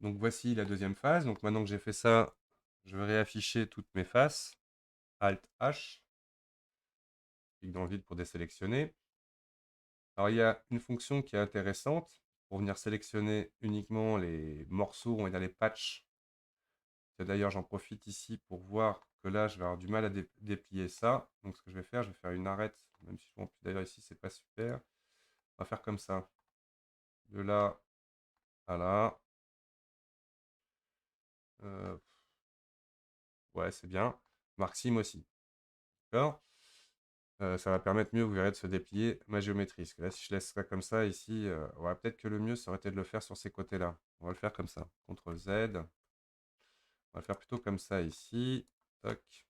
Donc voici la deuxième phase. Donc maintenant que j'ai fait ça, je vais réafficher toutes mes faces. Alt H, clique dans le vide pour désélectionner. Alors il y a une fonction qui est intéressante pour venir sélectionner uniquement les morceaux, on va dire les patchs. D'ailleurs, j'en profite ici pour voir que là, je vais avoir du mal à déplier ça. Donc ce que je vais faire une arête, même si bon, d'ailleurs ici, c'est pas super. On va faire comme ça. De là à là. Euh, ouais, c'est bien. Maxime aussi. D'accord. Ça va permettre mieux, vous verrez, de se déplier ma géométrie. Parce que là, si je laisse ça comme ça, ici, ouais, peut-être que le mieux, ça aurait été de le faire sur ces côtés-là. On va le faire comme ça. CTRL Z. On va le faire plutôt comme ça ici. Toc.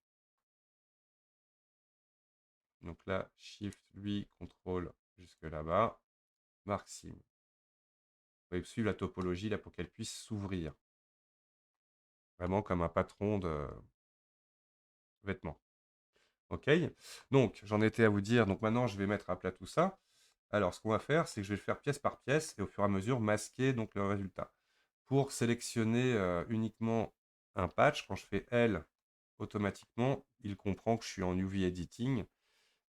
Donc là, Shift, lui, CTRL jusque là-bas. Maxime. Vous pouvez suivre la topologie là pour qu'elle puisse s'ouvrir. Vraiment comme un patron de vêtements. OK. Donc, j'en étais à vous dire, donc maintenant, je vais mettre à plat tout ça. Alors, ce qu'on va faire, c'est que je vais le faire pièce par pièce et au fur et à mesure masquer donc le résultat. Pour sélectionner uniquement un patch, quand je fais L, automatiquement, il comprend que je suis en UV Editing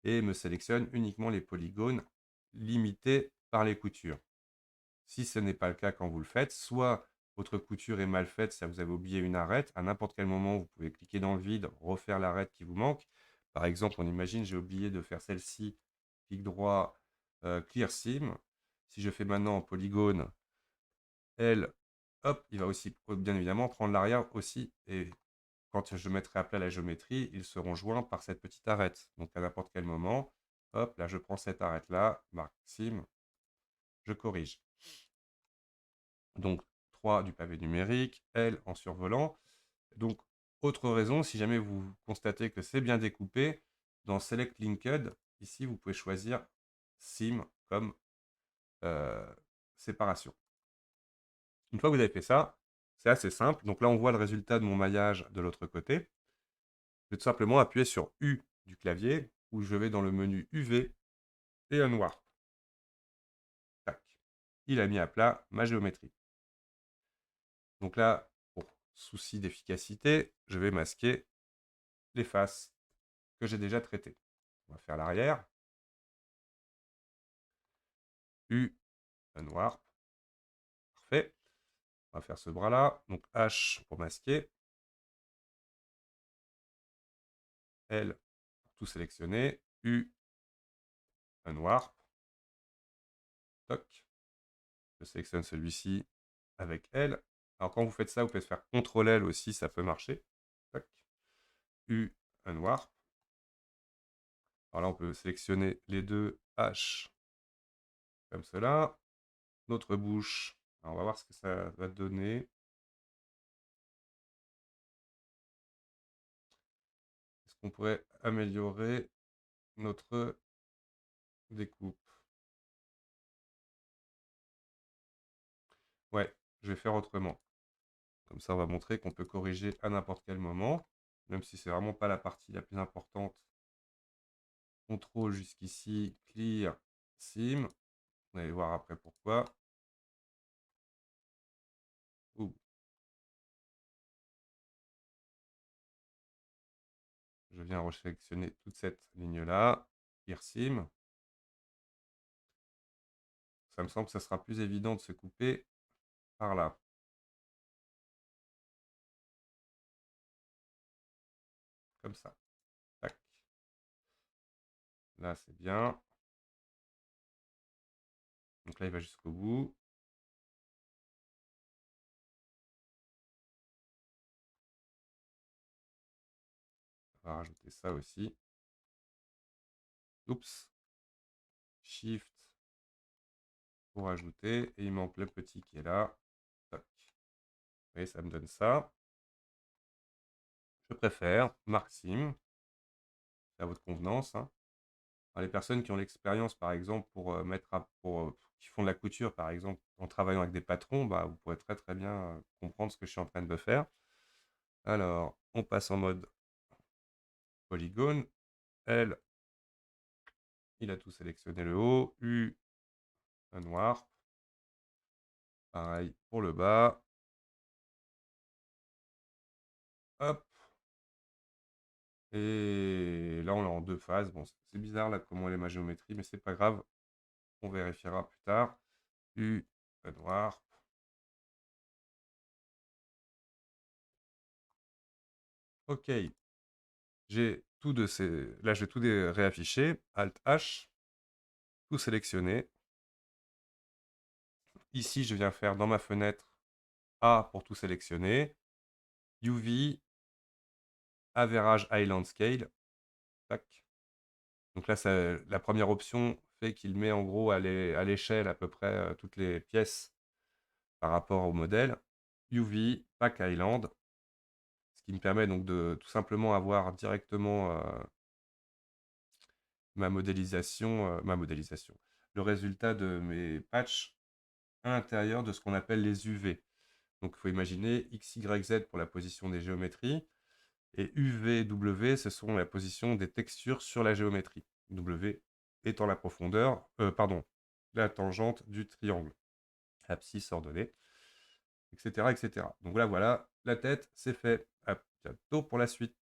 et me sélectionne uniquement les polygones limités par les coutures. Si ce n'est pas le cas quand vous le faites, soit votre couture est mal faite, si vous avez oublié une arête, à n'importe quel moment, vous pouvez cliquer dans le vide, refaire l'arête qui vous manque. Par exemple, on imagine, j'ai oublié de faire celle-ci, clic droit, Clear Seam. Si je fais maintenant en polygone, L, hop, il va aussi, bien évidemment, prendre l'arrière aussi. Et quand je mettrai à plat la géométrie, ils seront joints par cette petite arête. Donc à n'importe quel moment, hop, là je prends cette arête-là, marque Seam, je corrige. Donc 3 du pavé numérique, L en survolant. Donc autre raison, si jamais vous constatez que c'est bien découpé, dans Select Linked, ici vous pouvez choisir Seam comme euh, séparation. Une fois que vous avez fait ça, c'est assez simple. Donc là on voit le résultat de mon maillage de l'autre côté. Je vais tout simplement appuyer sur U du clavier, où je vais dans le menu UV et Unwarp. Tac. Il a mis à plat ma géométrie. Donc là, pour souci d'efficacité, je vais masquer les faces que j'ai déjà traitées. On va faire l'arrière. U, Unwarp. Parfait. On va faire ce bras-là. Donc H pour masquer. L pour tout sélectionner. U, Unwarp. Toc. Je sélectionne celui-ci avec L. Alors quand vous faites ça, vous pouvez faire CTRL L aussi, ça peut marcher. Toc. U, Unwarp. Alors là, on peut sélectionner les deux H comme cela. Notre bouche. Alors on va voir ce que ça va donner. Est-ce qu'on pourrait améliorer notre découpe? Ouais, je vais faire autrement. Comme ça, on va montrer qu'on peut corriger à n'importe quel moment, même si c'est vraiment pas la partie la plus importante. CTRL jusqu'ici, Clear, Sim. Vous allez voir après pourquoi. Ouh. Je viens resélectionner toute cette ligne-là. Clear Sim. Ça me semble que ça sera plus évident de se couper par là. Comme ça. Tac. Là, c'est bien. Donc là, il va jusqu'au bout. On va rajouter ça aussi. Oups. Shift pour ajouter. Et il manque le petit qui est là. Tac. Vous voyez, ça me donne ça. Je préfère Maxime. C'est à votre convenance. Hein. Alors, les personnes qui ont l'expérience, par exemple, pour qui font de la couture, par exemple, en travaillant avec des patrons, bah, vous pourrez très très bien comprendre ce que je suis en train de faire. Alors, on passe en mode polygone. L, il a tout sélectionné le haut. U, un noir. Pareil pour le bas. Hop. Et là, on est en deux phases. Bon, c'est bizarre là comment elle est ma géométrie, mais c'est pas grave. On vérifiera plus tard. U, noir. Ok. J'ai tout de ces. Là, je vais tout réafficher. Alt H. Tout sélectionner. Ici, je viens faire dans ma fenêtre A pour tout sélectionner. UV, Average Island Scale. Tac. Donc là, la première option fait qu'il met en gros à l'échelle à peu près toutes les pièces par rapport au modèle. UV, Pack Island. Ce qui me permet donc de tout simplement avoir directement ma modélisation, le résultat de mes patchs à l'intérieur de ce qu'on appelle les UV. Donc il faut imaginer X, Y, Z pour la position des géométries, et UV, W, ce sont la position des textures sur la géométrie. W étant la profondeur, la tangente du triangle, abscisse ordonnée, etc., etc. Donc voilà, la tête, c'est fait. À bientôt pour la suite.